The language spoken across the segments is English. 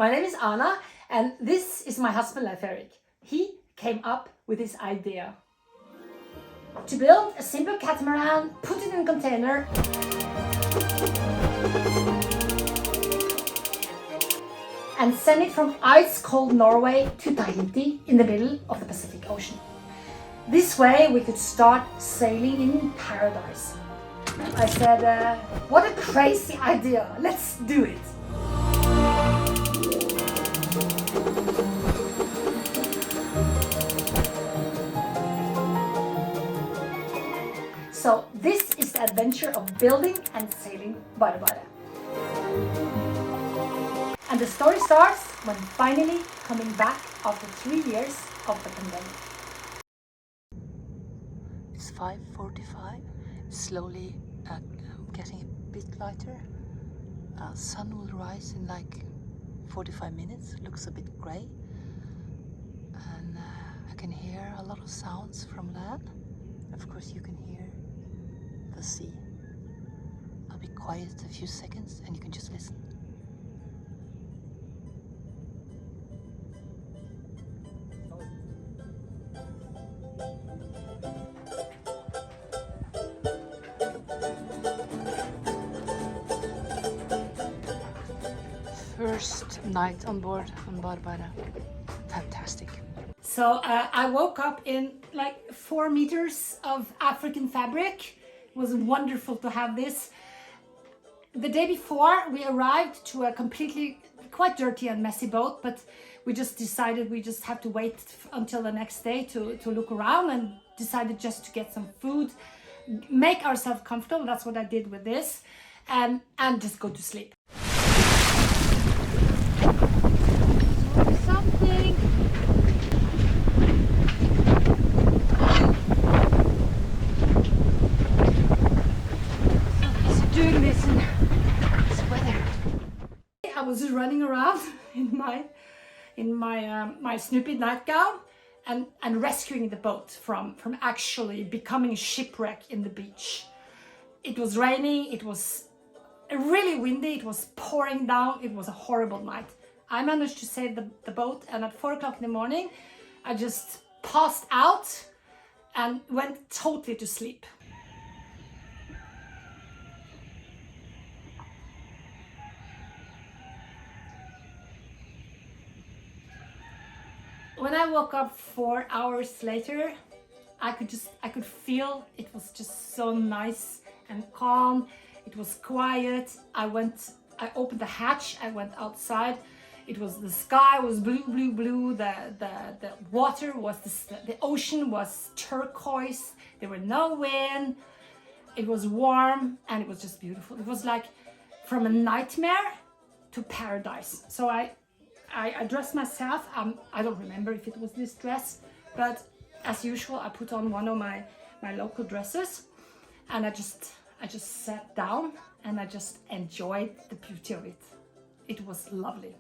My name is Anna, and this is my husband Leif Erik. He came up with this idea to build a simple catamaran, put it in a container, and send it from ice-cold Norway to Dæhlie in the middle of the Pacific Ocean. This way we could start sailing in paradise. I said, what a crazy idea, let's do it. So this is the adventure of building and sailing BoraBora. And the story starts when finally coming back after 3 years of the pandemic. It's 5:45, slowly getting a bit lighter. Sun will rise in like 45 minutes, looks a bit grey. And I can hear a lot of sounds from land. Of course you can hear the sea. I'll be quiet a few seconds and you can just listen. First night on board on BoraBora. Fantastic. So I woke up in like 4 meters of African fabric. It was wonderful to have this. The day before we arrived to a completely quite dirty and messy boat, but we just decided we just have to wait until the next day to look around, and decided just to get some food, make ourselves comfortable. That's what I did with this, and just go to sleep. Something. Doing this in this weather. I was just running around in my Snoopy nightgown and rescuing the boat from actually becoming a shipwreck in the beach. It was raining, it was really windy, it was pouring down, it was a horrible night. I managed to save the boat, and at 4 o'clock in the morning I just passed out and went totally to sleep. When I woke up 4 hours later, I could feel it was just so nice and calm. It was quiet. I opened the hatch, I went outside. The sky was blue, blue, blue. The water was, the ocean was turquoise. There were no wind. It was warm and it was just beautiful. It was like from a nightmare to paradise. So I dressed myself. I don't remember if it was this dress, but as usual, I put on one of my local dresses, and I just sat down and I just enjoyed the beauty of it. It was lovely.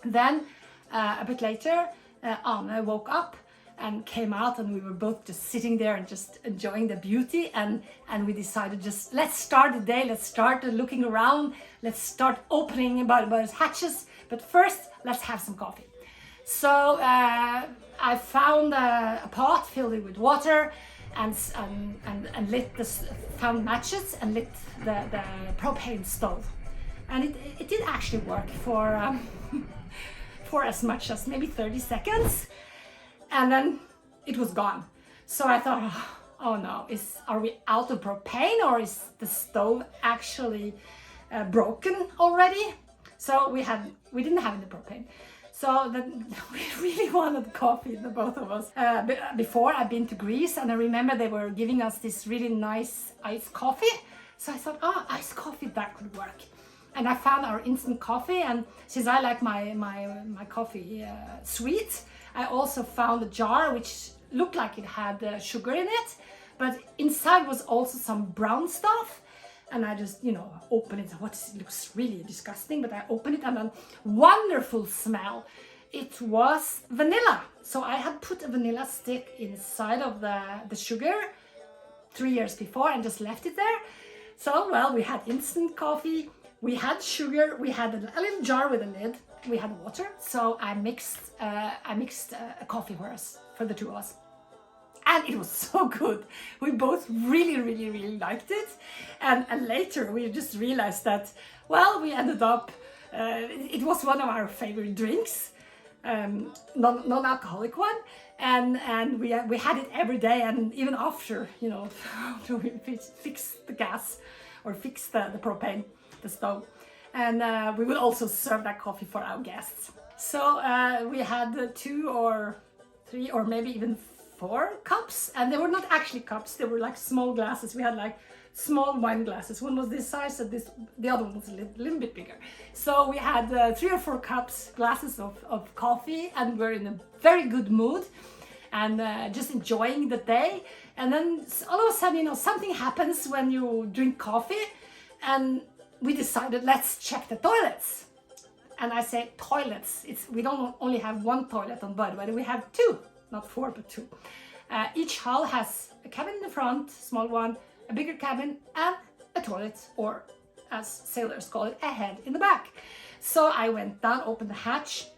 Then a bit later, Anna woke up and came out, and we were both just sitting there and just enjoying the beauty, and we decided just let's start the day, let's start looking around, let's start opening BoraBora's hatches, but first let's have some coffee. So I found a pot filled with water and found matches and lit the propane stove, and it did actually work for for as much as maybe 30 seconds, and then it was gone. So I thought, oh no, are we out of propane, or is the stove actually broken already? So we didn't have any propane. So then we really wanted coffee, the both of us. Before I've been to Greece, and I remember they were giving us this really nice iced coffee. So I thought, oh, iced coffee, that could work. And I found our instant coffee, and since I like my coffee sweet, I also found a jar which looked like it had sugar in it, but inside was also some brown stuff. And I just, open it. It looks really disgusting, but I open it, and a wonderful smell. It was vanilla. So I had put a vanilla stick inside of the sugar 3 years before and just left it there. So, well, we had instant coffee, We had sugar, we had a little jar with a lid, we had water, so I mixed a coffee for us, for the two of us. And it was so good. We both really liked it. And later we just realized that, well, we ended up, it was one of our favorite drinks, non-alcoholic one. And we had it every day, and even after, you know, after we fixed the gas or fixed the propane, the stove. And we would also serve that coffee for our guests. So we had 2 or 3 or maybe even 4 cups, and they were not actually cups, they were like small glasses. We had like small wine glasses. One was this size and the other one was a little bit bigger. So we had 3 or 4 glasses of coffee, and we're in a very good mood and just enjoying the day. And then all of a sudden, you know, something happens when you drink coffee, and we decided, let's check the toilets. And I say toilets, we don't only have 1 toilet on board, but we have 2. Not 4, but 2. Each hull has a cabin in the front, small one, a bigger cabin, and a toilet, or as sailors call it, a head in the back. So I went down, opened the hatch,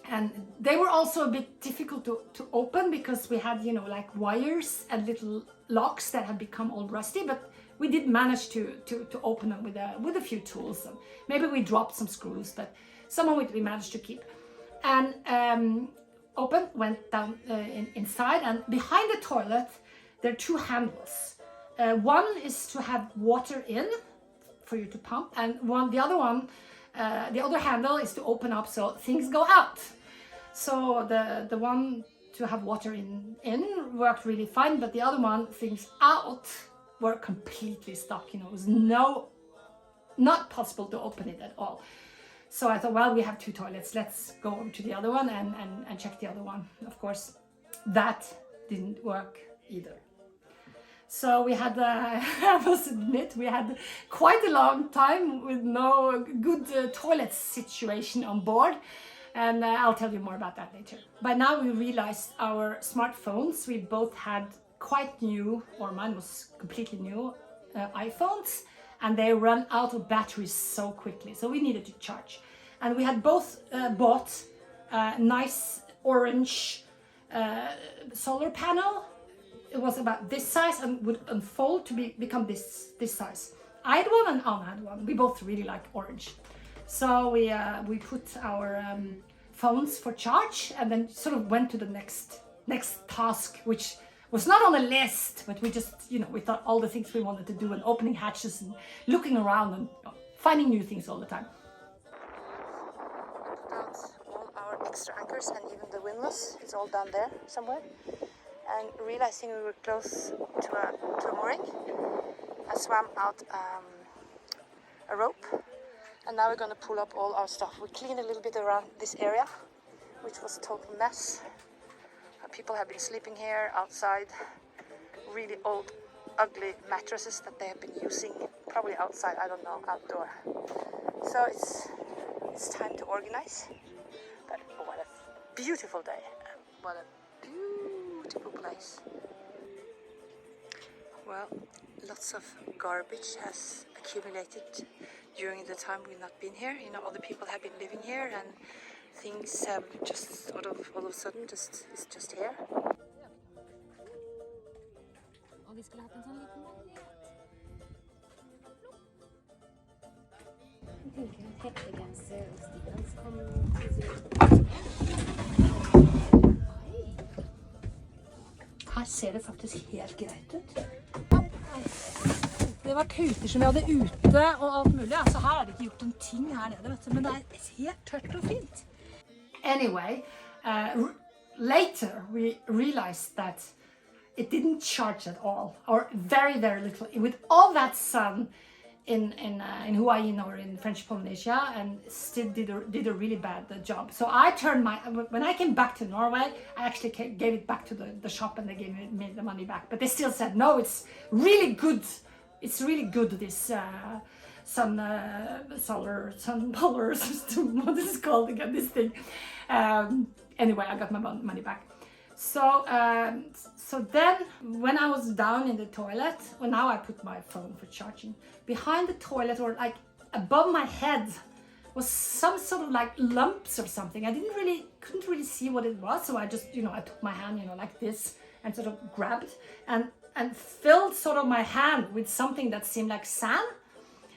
and they were also a bit difficult to open because we had, you know, like wires and little locks that had become all rusty, but we did manage to open them with a few tools. And maybe we dropped some screws, but somehow we managed to keep. And went down inside, and behind the toilet there are 2 handles. One is to have water in for you to pump, and the other handle is to open up so things go out. So the one to have water in worked really fine, but the other one, things out, were completely stuck. You know, it was not possible to open it at all. So I thought, well, we have 2 toilets, let's go over to the other one and check the other one. Of course, that didn't work either. So we had, I must admit, we had quite a long time with no good toilet situation on board. And I'll tell you more about that later. By now we realized our smartphones, we both had quite new, or mine was completely new, iPhones. And they run out of batteries so quickly, so we needed to charge. And we had both bought a nice orange solar panel. It was about this size and would unfold to become this size. I had one and Anna had one. We both really like orange. So we put our phones for charge, and then sort of went to the next task, which was not on the list, but we just, you know, we thought all the things we wanted to do, and opening hatches and looking around and finding new things all the time. We put out all our extra anchors and even the windlass. It's all down there somewhere. And realizing we were close to a mooring, I swam out a rope, and now we're going to pull up all our stuff. We cleaned a little bit around this area, which was a total mess. People have been sleeping here outside, really old, ugly mattresses that they have been using, probably outside, I don't know, outdoor. So it's time to organize. But what a beautiful day, what a beautiful place. Well, lots of garbage has accumulated during the time we've not been here. You know, other people have been living here, and things have just all of a sudden it's just here. Og vi skulle hatt en sånn liten magnet. Jeg tenker at hettegenser og stillans kan Her ser det faktisk helt greit ut. Det var puter som vi hadde ute og alt mulig. Altså her er det ikke gjort en ting her nede, vet du, men det er helt tørt og fint. Anyway, later we realized that it didn't charge at all, or very little. With all that sun in Huahine or in French Polynesia, and still did a really bad job. So I turned when I came back to Norway, I actually gave it back to the shop, and they gave me the money back. But they still said, no, it's really good. It's really good, this solar system. What is it called again, this thing? Anyway, I got my money back. So then when I was down in the toilet, well, now I put my phone for charging. Behind the toilet, or like above my head was some sort of like lumps or something. I couldn't really see what it was. So I just, I took my hand, like this and sort of grabbed and filled sort of my hand with something that seemed like sand,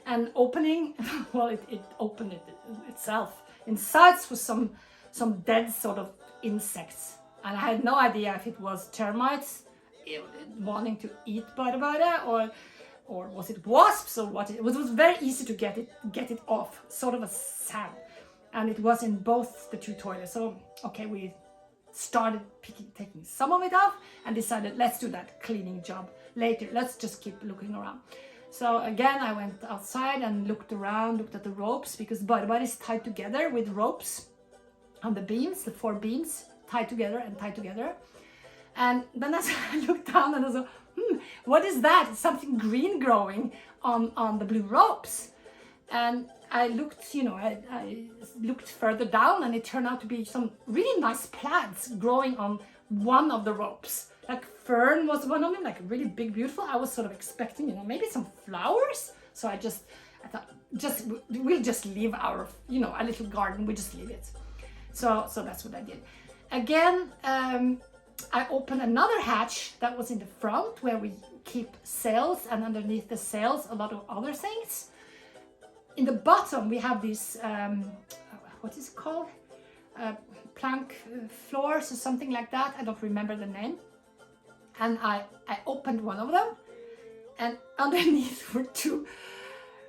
and opening, well, it opened itself. Inside was some dead sort of insects. And I had no idea if it was termites wanting to eat BoraBora or was it wasps or what. It was very easy to get it off, sort of a sand. And it was in both the two toilets. So, okay, we started taking some of it off and decided let's do that cleaning job later. Let's just keep looking around. So again, I went outside and looked around, looked at the ropes, because BoraBora is tied together with ropes on the beams, the 4 beams tied together. And then as I looked down and I was like, what is that? It's something green growing on the blue ropes. And I looked, I looked further down, and it turned out to be some really nice plants growing on one of the ropes. Like fern was one of them, like really big, beautiful. I was sort of expecting, maybe some flowers. So I thought, we'll just leave our, a little garden, we just leave it. So that's what I did. Again, I opened another hatch that was in the front where we keep sails, and underneath the sails, a lot of other things. In the bottom, we have these, what is it called? Plank floors or something like that. I don't remember the name. And I opened one of them, and underneath were 2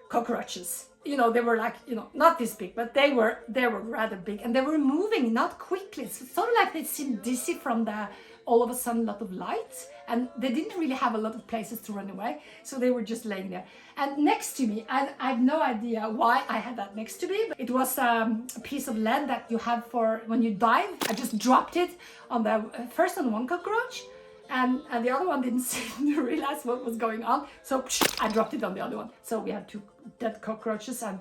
cockroaches. They were like, not this big, but they were rather big, and they were moving not quickly. It's sort of like they seemed dizzy from the all of a sudden a lot of lights, and they didn't really have a lot of places to run away, so they were just laying there. And next to me, I have no idea why I had that next to me, but it was a piece of lead that you have for when you dive. I just dropped it on first on one cockroach, and the other one didn't seem to realize what was going on, so I dropped it on the other one. So we had 2 dead cockroaches, and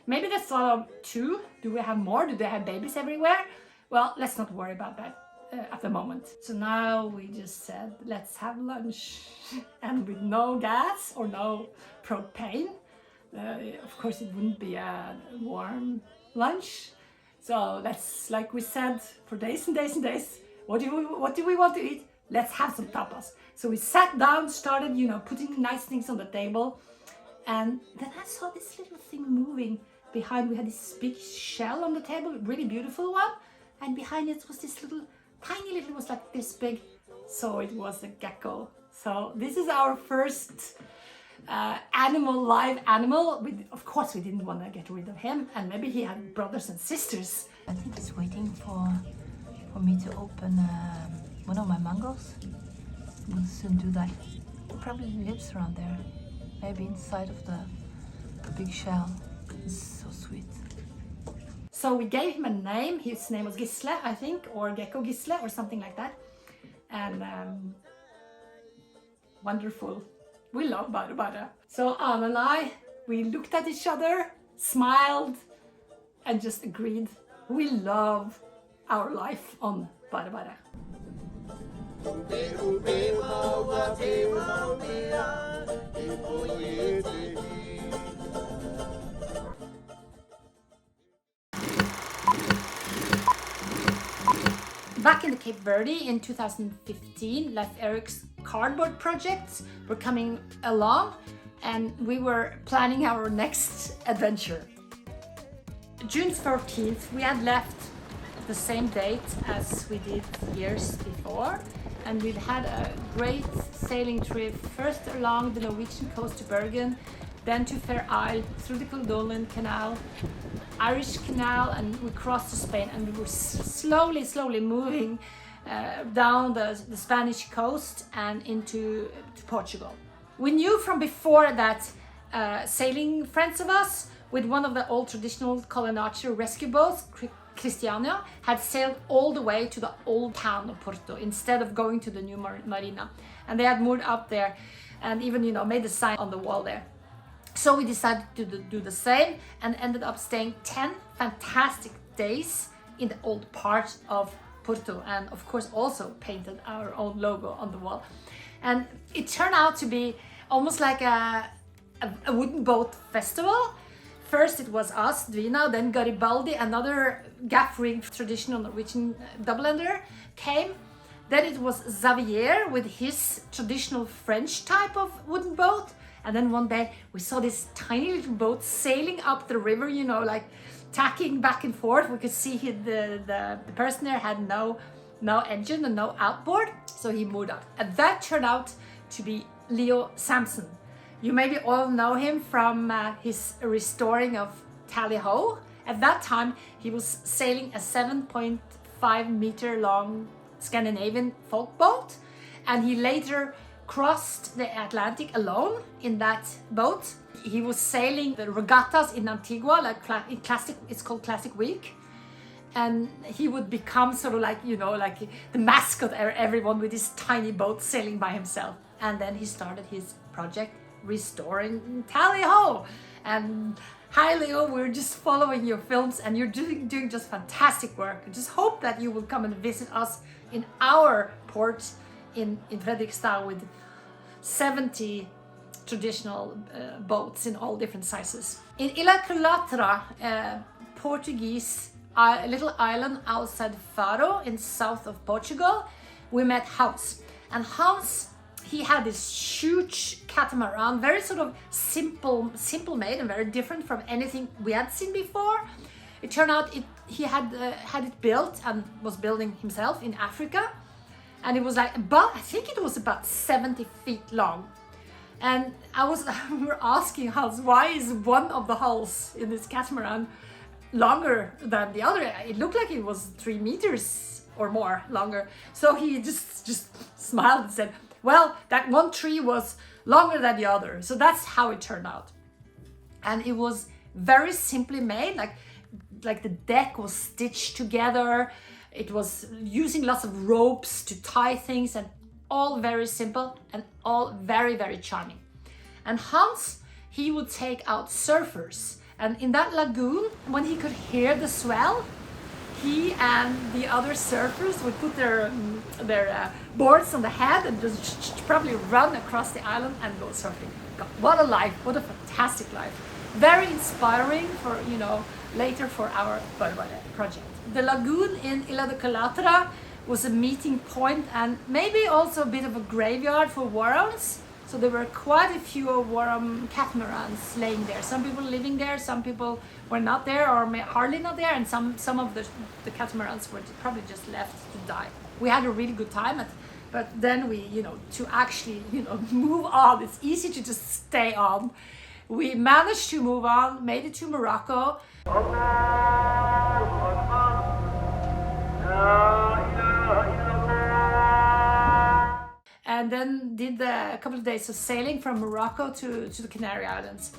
maybe they thought of 2. Do we have more? Do they have babies everywhere? Well, let's not worry about that at the moment. So now we just said, let's have lunch. And with no gas or no propane, of course it wouldn't be a warm lunch. So let's, like we said, for days and days and days, what do we want to eat? Let's have some tapas. So we sat down, started, putting nice things on the table. And then I saw this little thing moving behind. We had this big shell on the table, really beautiful one. And behind it was this little, tiny little, it was like this big. So it was a gecko. So this is our first live animal. Of course, we didn't want to get rid of him. And maybe he had brothers and sisters. I think it's waiting for me to open one of my mangoes. We'll soon do that. It probably lives around there. Maybe inside of the big shell. It's so sweet. So we gave him a name. His name was Gisle, I think, or Gecko Gisle, or something like that. And wonderful. We love BoraBora. So Anna and I, we looked at each other, smiled, and just agreed. We love our life on BoraBora. Back in the Cape Verde in 2015, Leif Erik's cardboard projects were coming along, and we were planning our next adventure. June 14th, we had left the same date as we did years before, and we've had a great sailing trip, first along the Norwegian coast to Bergen, then to Fair Isle, through the Caledonian Canal, Irish Canal, and we crossed to Spain, and we were slowly moving down the Spanish coast and into Portugal. We knew from before that sailing friends of us with one of the old traditional Colonaccio rescue boats, Christiania, had sailed all the way to the old town of Porto instead of going to the new marina, and they had moored up there and even made a sign on the wall there. So we decided to do the same and ended up staying 10 fantastic days in the old part of Porto, and of course also painted our own logo on the wall. And it turned out to be almost like a wooden boat festival First it was us, Dvina, then Garibaldi, another gaff-rigged traditional Norwegian double-ender came. Then it was Xavier with his traditional French type of wooden boat. And then one day we saw this tiny little boat sailing up the river, you know, like tacking back and forth. We could see the person there had no engine and no outboard, so he moved up. And that turned out to be Leo Sampson. You maybe all know him from his restoring of Dæhlie Ho. At that time, he was sailing a 7.5 meter long Scandinavian folk boat, and he later crossed the Atlantic alone in that boat. He was sailing the regattas in Antigua, like in classic, it's called Classic Week, and he would become sort of like, you know, like the mascot of everyone with his tiny boat sailing by himself. And then he started his project restoring Dæhlie Ho. And hi Leo, we're just following your films and you're doing just fantastic work. I just hope that you will come and visit us in our port in Fredrikstad with 70 traditional boats in all different sizes. In Ilha Culatra, Portuguese little island outside Faro in south of Portugal, we met Hans. And Hans, he had this huge catamaran, very sort of simple made and very different from anything we had seen before. It turned out he had it built and was building himself in Africa. And it was like I think it was about 70 feet long. And we were asking Hans, why is one of the hulls in this catamaran longer than the other? It looked like it was 3 meters or more longer. So he just smiled and said, well, that one tree was longer than the other. So that's how it turned out. And it was very simply made, like the deck was stitched together. It was using lots of ropes to tie things, and all very simple and all very, very charming. And Hans, he would take out surfers. And in that lagoon, when he could hear the swell, he and the other surfers would put their boards on the head and just probably run across the island and go surfing. God, what a life, what a fantastic life. Very inspiring for, you know, later for our BoraBora project. The lagoon in Ilha de Culatra was a meeting point and maybe also a bit of a graveyard for warums. So there were quite a few warum catamarans laying there. Some people living there, some people were not there or hardly not there, and some of the catamarans were probably just left to die. We had a really good time, but then we, you know, to actually, you know, move on. It's easy to just stay on. We managed to move on, made it to Morocco. And then did a couple of days of sailing from Morocco to the Canary Islands.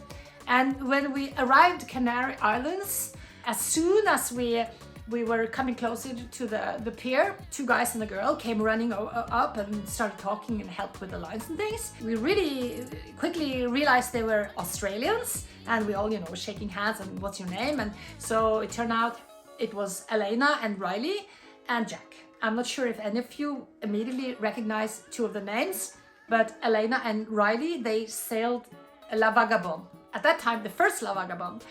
And when we arrived Canary Islands, as soon as we were coming closer to the pier, 2 guys and a girl came running up and started talking and helped with the lines and things. We really quickly realized they were Australians, and we all, you know, were shaking hands and what's your name? And so it turned out it was Elena and Riley and Jack. I'm not sure if any of you immediately recognize 2 of the names, but Elena and Riley, they sailed La Vagabond. At that time, the first La Vagabond.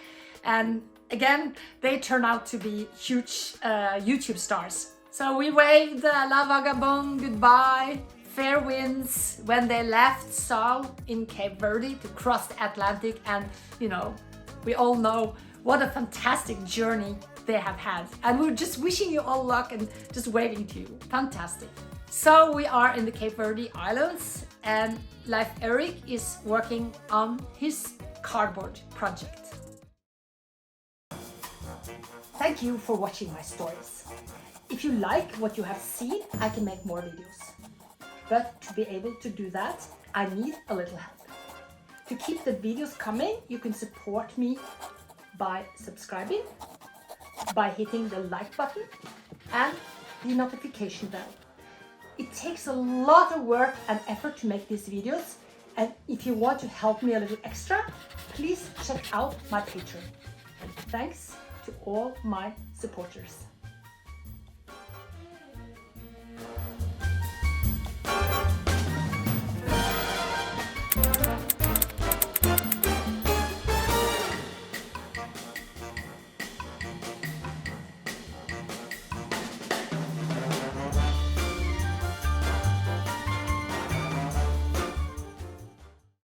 And again, they turned out to be huge YouTube stars. So we waved La Vagabond goodbye, fair winds when they left Sal in Cape Verde to cross the Atlantic. And, you know, we all know what a fantastic journey they have had. And we're just wishing you all luck and just waving to you. Fantastic. So we are in the Cape Verde Islands, and Leif Erik is working on his cardboard project. Thank you for watching my stories. If you like what you have seen, I can make more videos. But to be able to do that, I need a little help. To keep the videos coming, you can support me by subscribing, by hitting the like button and the notification bell. It takes a lot of work and effort to make these videos, and if you want to help me a little extra, please check out my Patron. And thanks to all my supporters.